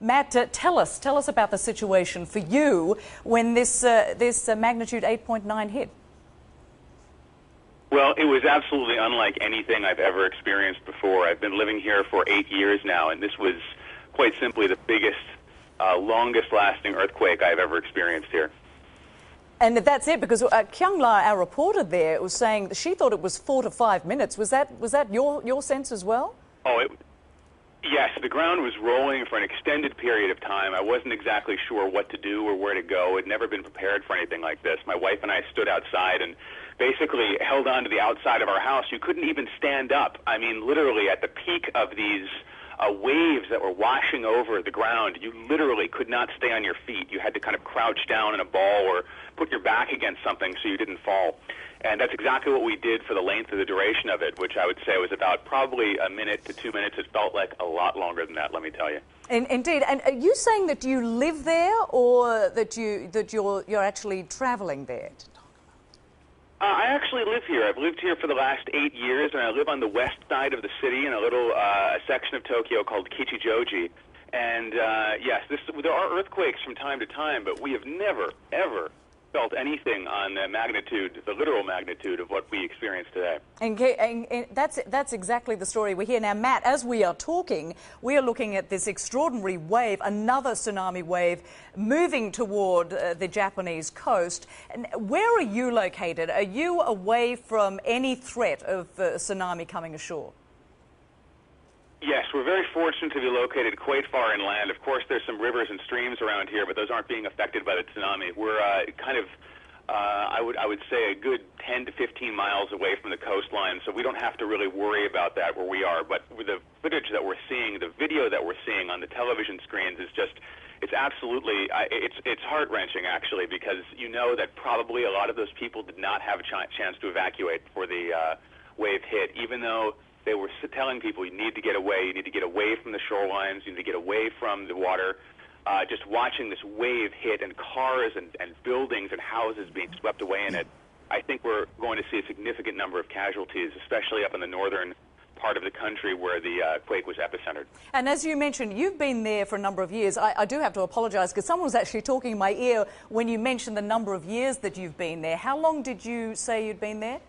Matt, tell us about the situation for you when this magnitude 8.9 hit. Well, it was absolutely unlike anything I've ever experienced before. I've been living here for 8 years now, and this was quite simply the biggest, longest-lasting earthquake I've ever experienced here. And that's it, because Kyung La, our reporter there, was saying that she thought it was 4 to 5 minutes. Was that your sense as well? Oh, yes. The ground was rolling for an extended period of time. I wasn't exactly sure what to do or where to go. I'd never been prepared for anything like this. My wife and I stood outside and basically held on to the outside of our house. You couldn't even stand up. I mean, literally at the peak of these waves that were washing over the ground, you literally could not stay on your feet. You had to kind of crouch down in a ball or put your back against something so you didn't fall. And that's exactly what we did for the length of the duration of it, which I would say was about probably a minute to 2 minutes. It felt like a lot longer than that, let me tell you. Indeed. And are you saying that you live there, or that you're actually traveling there? I actually live here. I've lived here for the last 8 years, and I live on the west side of the city in a little section of Tokyo called Kichijoji. And yes, there are earthquakes from time to time, but we have never, ever felt anything on the magnitude, the literal magnitude of what we experience today. And that's exactly the story we hear. Now, Matt, as we are talking, we are looking at this extraordinary wave, another tsunami wave, moving toward the Japanese coast. And where are you located? Are you away from any threat of tsunami coming ashore? Yes, we're very fortunate to be located quite far inland. Of course, there's some rivers and streams around here, but those aren't being affected by the tsunami. We're kind of, I would say, a good 10 to 15 miles away from the coastline, so we don't have to really worry about that where we are. But with the footage that we're seeing, the video that we're seeing on the television screens is just, it's absolutely, it's heart-wrenching, actually, because you know that probably a lot of those people did not have a chance to evacuate before the wave hit, even though they were telling people, you need to get away from the shorelines, you need to get away from the water. Just watching this wave hit and cars and buildings and houses being swept away in it, I think we're going to see a significant number of casualties, especially up in the northern part of the country where the quake was epicentered. And as you mentioned, you've been there for a number of years. I do have to apologise because someone was actually talking in my ear when you mentioned the number of years that you've been there. How long did you say you'd been there?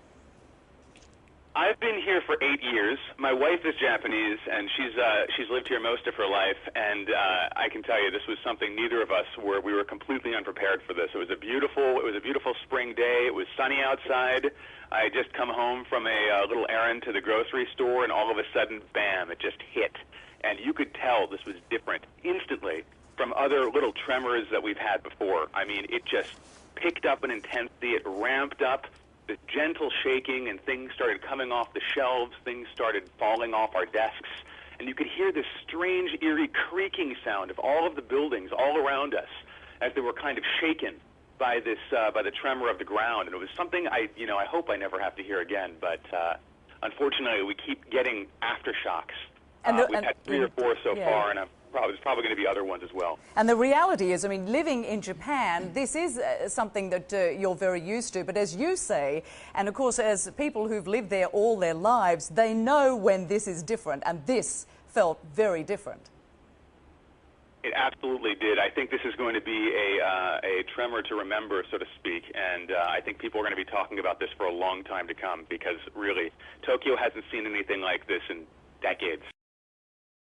I've been here for 8 years. My wife is Japanese, and she's lived here most of her life. And I can tell you, this was something neither of us we were completely unprepared for this. It was a beautiful spring day. It was sunny outside. I had just come home from a little errand to the grocery store, and all of a sudden, bam! It just hit, and you could tell this was different instantly from other little tremors that we've had before. I mean, it just picked up in intensity. It ramped up. The gentle shaking, and things started coming off the shelves, things started falling off our desks, and you could hear this strange, eerie creaking sound of all of the buildings all around us as they were kind of shaken by this, by the tremor of the ground. And it was something I hope I never have to hear again, but unfortunately we keep getting aftershocks. We've had 3 or 4 so far, and there's probably going to be other ones as well. And the reality is, I mean, living in Japan, this is something that you're very used to. But as you say, and of course, as people who've lived there all their lives, they know when this is different, and this felt very different. It absolutely did. I think this is going to be a tremor to remember, so to speak, and I think people are going to be talking about this for a long time to come, because really, Tokyo hasn't seen anything like this in decades.